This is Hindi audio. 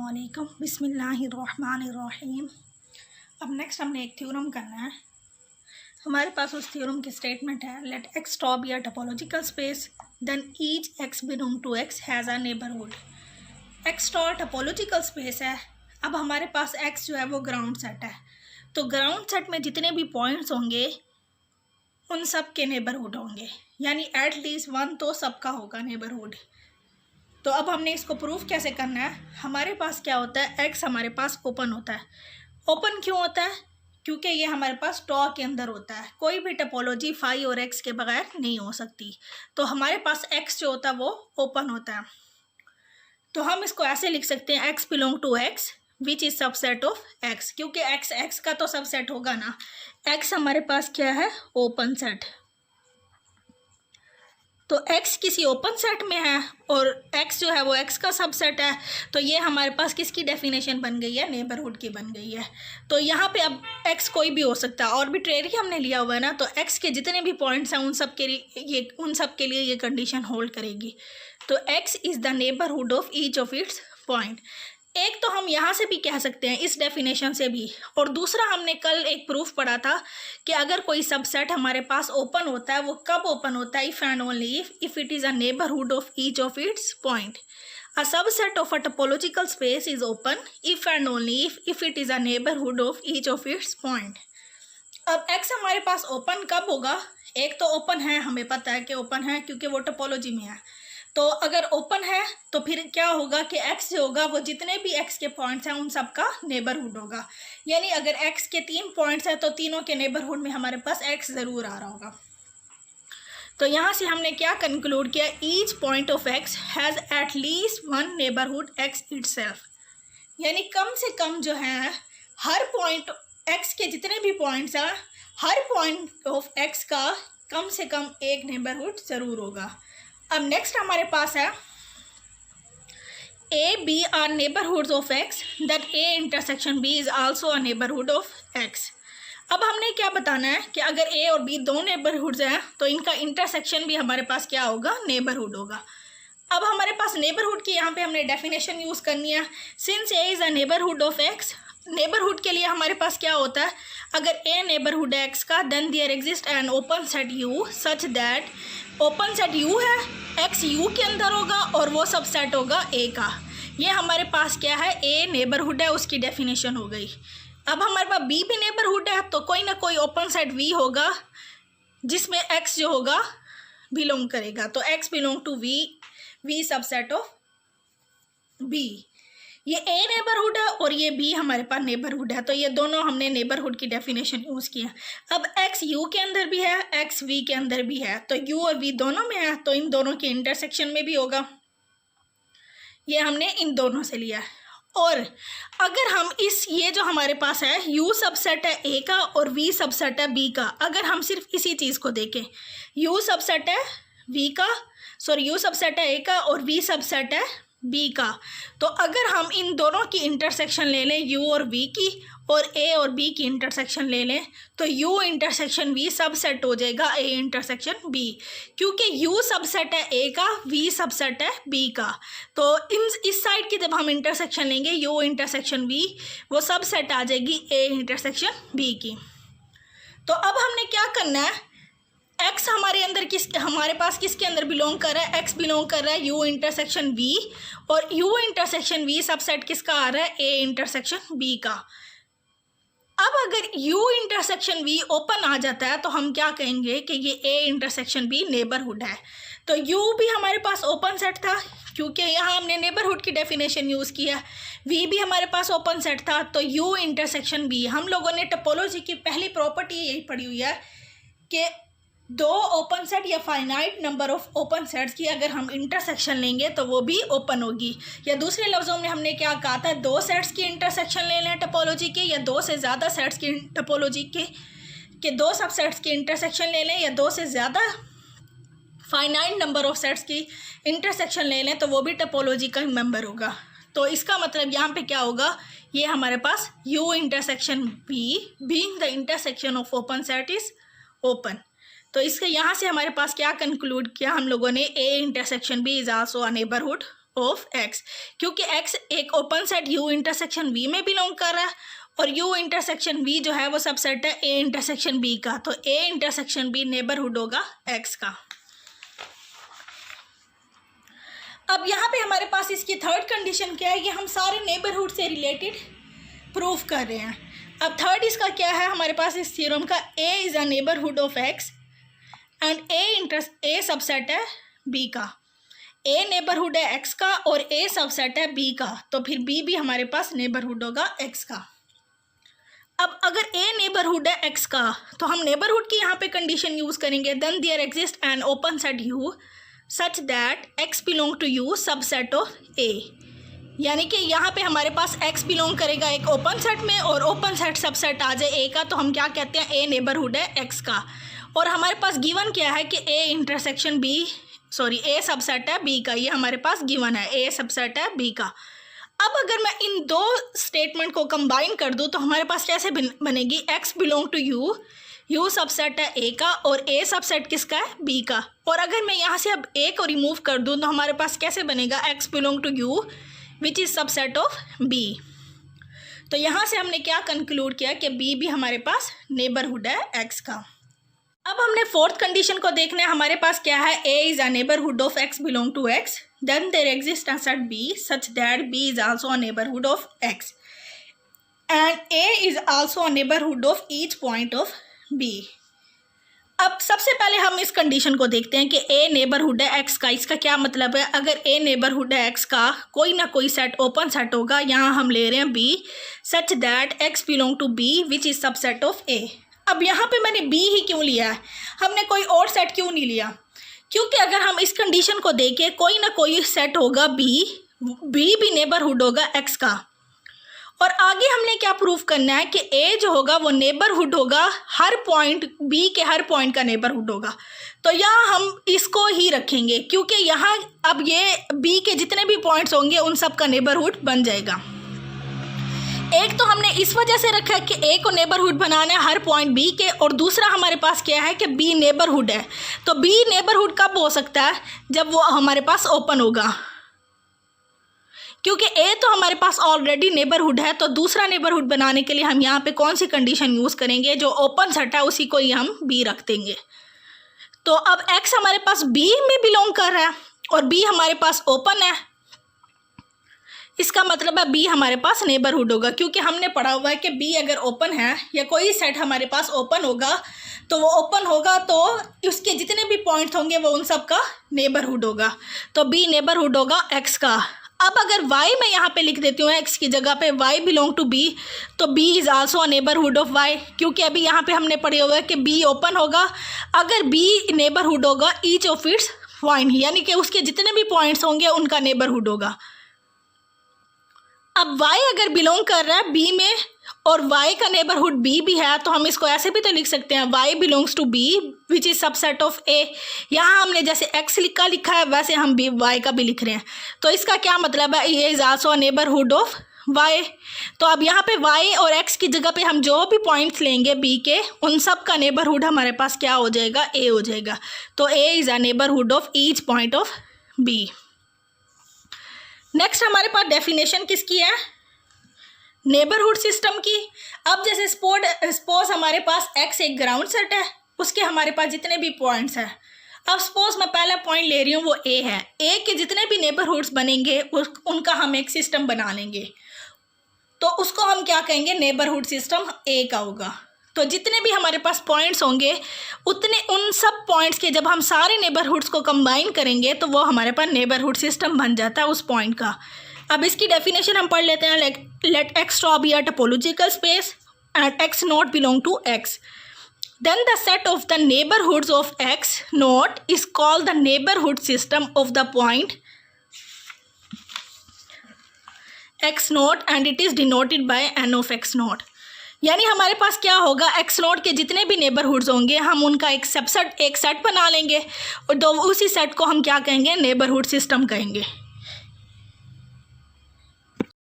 अस्सलामुअलैकुम बिस्मिल्लाहिर्रहमानिर्रहीम। अब नेक्स्ट हमने एक थ्योरम करना है। हमारे पास उस थ्योरम की स्टेटमेंट है, let X stop be a topological space then each X belong to X has a neighbourhood. X star topological space है। अब हमारे पास एक्स जो है वो ग्राउंड सेट है, तो ग्राउंड सेट में जितने भी पॉइंट्स होंगे उन सब के नेबरहुड होंगे, यानी एटलीस्ट वन तो सबका होगा नेबरहुड। तो अब हमने इसको प्रूफ कैसे करना है। हमारे पास क्या होता है, एक्स हमारे पास ओपन होता है। ओपन क्यों होता है? क्योंकि ये हमारे पास टॉ के अंदर होता है। कोई भी टोपोलॉजी फाई और एक्स के बगैर नहीं हो सकती, तो हमारे पास एक्स जो होता है वो ओपन होता है। तो हम इसको ऐसे लिख सकते हैं, X belong to X which is subset of X, क्योंकि एक्स एक्स का तो सबसेट होगा ना। एक्स हमारे पास क्या है, ओपन सेट। तो x किसी ओपन सेट में है और x जो है वो x का सबसेट है, तो ये हमारे पास किसकी डेफिनेशन बन गई है, नेबरहुड की बन गई है। तो यहाँ पे अब x कोई भी हो सकता है, आर्बिट्रेरी हमने लिया हुआ है ना, तो x के जितने भी पॉइंट्स हैं उन सब के लिए ये कंडीशन होल्ड करेगी। तो x is the neighbourhood of each of its point. एक तो हम यहाँ से भी कह सकते हैं इस डेफिनेशन से भी, और दूसरा हमने कल एक प्रूफ पढ़ा था कि अगर कोई सबसेट हमारे पास ओपन होता है, वो कब ओपन होता है, if and only if it is a neighbourhood of each of its point. A subset of a topological space is open if and only if it is a neighbourhood of each of its point. अब x हमारे पास ओपन कब होगा? एक तो ओपन है, हमें पता है कि ओपन है क्योंकि वो टोपोलॉजी में है। तो अगर ओपन है तो फिर क्या होगा कि x जो होगा वो जितने भी x के पॉइंट्स हैं उन सब का नेबरहुड होगा। यानी अगर x के 3 पॉइंट्स हैं तो तीनों के नेबरहुड में हमारे पास x ज़रूर आ रहा होगा। तो यहाँ से हमने क्या कंक्लूड किया, each point of x has at least one neighbourhood x itself. यानी कम से कम जो है हर पॉइंट x के जितने भी पॉइंट्स हैं, हर पॉइंट ऑफ x का कम से कम एक नेबरहुड ज़रूर होगा। अब नेक्स्ट हमारे पास है A B are neighbourhoods of X, that A intersection B is also a neighbourhood of X. अब हमने क्या बताना है कि अगर ए और बी दो नेबरहुड्स हैं तो इनका इंटरसेक्शन भी हमारे पास क्या होगा, नेबरहुड होगा। अब हमारे पास नेबरहुड की यहाँ पे हमने डेफिनेशन यूज़ करनी है। Since A is a neighbourhood of X, neighbourhood के लिए हमारे पास क्या होता है, अगर ए नेबरहुड है एक्स का, then there exist an open set U such that, open set U है, एक्स यू के अंदर होगा और वो सब सेट होगा ए का। ये हमारे पास क्या है, ए नेबरहुड है, उसकी डेफिनेशन हो गई। अब हमारे पास बी भी नेबरहुड है, तो कोई ना कोई ओपन सेट वी होगा जिसमें एक्स जो होगा बिलोंग करेगा। तो X belong to V, V subset of B. ये ए नेबरहुड है और ये बी हमारे पास नेबरहुड है, तो ये दोनों हमने नेबरहुड की डेफिनेशन यूज़ किया। अब एक्स यू के अंदर भी है, एक्स वी के अंदर भी है, तो यू और वी दोनों में है, तो इन दोनों के इंटरसेक्शन में भी होगा। ये हमने इन दोनों से लिया है। और अगर हम ये जो हमारे पास है u सबसेट है ए का और v सबसेट है b का, अगर हम सिर्फ इसी चीज़ को देखें, u सबसेट है u सबसेट है ए का और v सबसेट है b का, तो अगर हम इन दोनों की इंटरसेक्शन ले लें u और v की, और a और b की इंटरसेक्शन ले लें, तो u इंटरसेक्शन v सबसेट हो जाएगा a इंटरसेक्शन b, क्योंकि u सबसेट है a का, v सबसेट है b का। तो इस साइड की जब हम इंटरसेक्शन लेंगे u इंटरसेक्शन v, वो सबसेट आ जाएगी a इंटरसेक्शन b की। तो अब हमने क्या करना है, x हमारे पास किसके अंदर बिलोंग कर रहा है, x बिलोंग कर रहा है u इंटरसेक्शन v, और u इंटरसेक्शन v सबसेट किसका आ रहा है, a इंटरसेक्शन b का। अब अगर u इंटरसेक्शन v ओपन आ जाता है तो हम क्या कहेंगे कि ये a इंटरसेक्शन b नेबरहुड है। तो u भी हमारे पास ओपन सेट था क्योंकि यहाँ हमने नेबरहुड की डेफिनेशन यूज़ किया, v भी हमारे पास ओपन सेट था, तो u इंटरसेक्शन b, हम लोगों ने टोपोलॉजी की पहली प्रॉपर्टी यही पढ़ी हुई है कि दो ओपन सेट या finite number of open sets की अगर हम इंटरसेक्शन लेंगे तो वो भी ओपन होगी। या दूसरे लफ्ज़ों में हमने क्या कहा था, दो सेट्स की इंटरसेक्शन ले लें टोपोलॉजी के, या दो से ज़्यादा सेट्स की टोपोलॉजी के दो सबसेट्स की इंटरसेक्शन ले लें, या दो से ज़्यादा फाइनाइट नंबर ऑफ सेट्स की इंटरसेक्शन ले लें, तो वो भी टोपोलॉजी का मेंबर होगा। तो इसका मतलब यहाँ पे क्या होगा, ये हमारे पास u intersection v being the intersection of open set is open. तो इसके यहाँ से हमारे पास क्या कंक्लूड किया हम लोगों ने, a intersection b is also a neighbourhood of X, क्योंकि एक्स एक open set U intersection V में बिलोंग कर रहा है और यू इंटरसेक्शन वी जो है वो सबसेट है ए इंटरसेक्शन बी का, तो ए इंटरसेक्शन बी नेबरहुड होगा एक्स का। अब यहाँ पे हमारे पास इसकी थर्ड कंडीशन क्या है, ये हम सारे नेबरहुड से रिलेटेड प्रूफ कर रहे हैं। अब थर्ड इसका क्या है हमारे पास इस थ्योरम का, ए is a neighbourhood of X and A subset है बी का। ए नेबरहुड है एक्स का और ए सबसेट है बी का, तो फिर बी भी हमारे पास नेबरहुड होगा एक्स का। अब अगर ए नेबरहुड है एक्स का तो हम नेबरहुड की यहाँ पे कंडीशन यूज़ करेंगे, then there exist an open set U such that x belong to U subset of A, यानी कि यहाँ पे हमारे पास एक्स बिलोंग करेगा एक ओपन सेट में और ओपन सेट सबसेट आ जाए ए का, तो हम क्या कहते हैं ए नेबरहुड है एक्स का। और हमारे पास गिवन क्या है कि A intersection B A subset है बी का, ये हमारे पास गिवन है ए सबसेट है बी का। अब अगर मैं इन दो स्टेटमेंट को कंबाइन कर दूँ तो हमारे पास कैसे बनेगी, X belong to U subset है ए का और ए सबसेट किसका है बी का। और अगर मैं यहाँ से अब ए को रिमूव कर दूँ तो हमारे पास कैसे बनेगा, X belong to U which is subset of B. तो यहाँ से हमने क्या कंक्लूड किया कि बी भी हमारे पास नेबरहुड है एक्स का। अब हमने फोर्थ कंडीशन को देखना है, हमारे पास क्या है, A is a neighbourhood of X belong to X, then there exist a set B such that B is also a neighbourhood of X and A is also a neighbourhood of each point of B. अब सबसे पहले हम इस कंडीशन को देखते हैं कि ए नेबरहुड है एक्स का। इसका क्या मतलब है, अगर ए नेबरहुड है एक्स का कोई ना कोई सेट ओपन सेट होगा, यहाँ हम ले रहे हैं B such that x belong to B which is subset of A. अब यहाँ पे मैंने बी ही क्यों लिया है, हमने कोई और सेट क्यों नहीं लिया, क्योंकि अगर हम इस कंडीशन को देखें कोई ना कोई सेट होगा बी भी नेबरहुड होगा एक्स का। और आगे हमने क्या प्रूफ करना है कि ए जो होगा वो नेबरहुड होगा हर पॉइंट बी के हर पॉइंट का नेबरहुड होगा। तो यहाँ हम इसको ही रखेंगे क्योंकि यहाँ अब ये बी के जितने भी पॉइंट्स होंगे उन सब का नेबरहुड बन जाएगा। एक तो हमने इस वजह से रखा है कि ए को नेबरहुड बनाना है हर पॉइंट बी के, और दूसरा हमारे पास क्या है कि बी नेबरहुड है। तो बी नेबरहुड कब हो सकता है, जब वो हमारे पास ओपन होगा, क्योंकि ए तो हमारे पास ऑलरेडी नेबरहुड है। तो दूसरा नेबरहुड बनाने के लिए हम यहाँ पे कौन सी कंडीशन यूज़ करेंगे, जो ओपन सेट है उसी को ही हम बी रख देंगे। तो अब एक्स हमारे पास बी में बिलोंग कर रहा है और बी हमारे पास ओपन है, इसका मतलब है बी हमारे पास नेबरहुड होगा, क्योंकि हमने पढ़ा हुआ है कि बी अगर ओपन है या कोई सेट हमारे पास ओपन होगा तो वो ओपन होगा तो उसके जितने भी पॉइंट्स होंगे वो उन सब का नेबरहुड होगा। तो बी नेबरहुड होगा एक्स का। अब अगर y मैं यहाँ पे लिख देती हूँ x की जगह पे y बिलोंग टू b, तो b is also a neighbourhood of y, क्योंकि अभी यहाँ पे हमने पढ़े हुआ है कि b ओपन होगा अगर b नेबरहुड होगा ईच ऑफ इट्स पॉइंट, यानी कि उसके जितने भी पॉइंट्स होंगे उनका नेबरहुड होगा। अब y अगर बिलोंग कर रहा है b में और y का नेबरहुड b भी है, तो हम इसको ऐसे भी तो लिख सकते हैं y belongs to b which is subset of a। यहाँ हमने जैसे x लिखा है वैसे हम b y का भी लिख रहे हैं, तो इसका क्या मतलब है, ये is also a neighbourhood of y। तो अब यहाँ पे y और x की जगह पे हम जो भी पॉइंट्स लेंगे b के उन सब का नेबरहुड हमारे पास क्या हो जाएगा, a हो जाएगा। तो a is a neighbourhood of each point of b। Next हमारे पास डेफिनेशन किसकी है, नेबरहुड सिस्टम की। अब जैसे सपोज हमारे पास x एक ग्राउंड सेट है, उसके हमारे पास जितने भी पॉइंट्स हैं। अब सपोज मैं पहला पॉइंट ले रही हूँ वो a है, a के जितने भी नेबरहुड्स बनेंगे उनका हम एक सिस्टम बना लेंगे, तो उसको हम क्या कहेंगे, नेबरहुड सिस्टम a का होगा। तो जितने भी हमारे पास पॉइंट्स होंगे उन सब पॉइंट्स के जब हम सारे नेबरहुड्स को कंबाइन करेंगे तो वो हमारे पास नेबरहुड सिस्टम बन जाता है उस पॉइंट का। अब इसकी डेफिनेशन हम पढ़ लेते हैं। Let X stop be a topological space and X not belong to X, then the set of the neighborhoods of x naught is called the neighborhood system of the point x naught and it is denoted by n of x naught। यानी हमारे पास क्या होगा, x नोट के जितने भी नेबरहुड्स होंगे हम उनका एक सेट बना लेंगे और तो उसी सेट को हम क्या कहेंगे, नेबरहुड सिस्टम कहेंगे।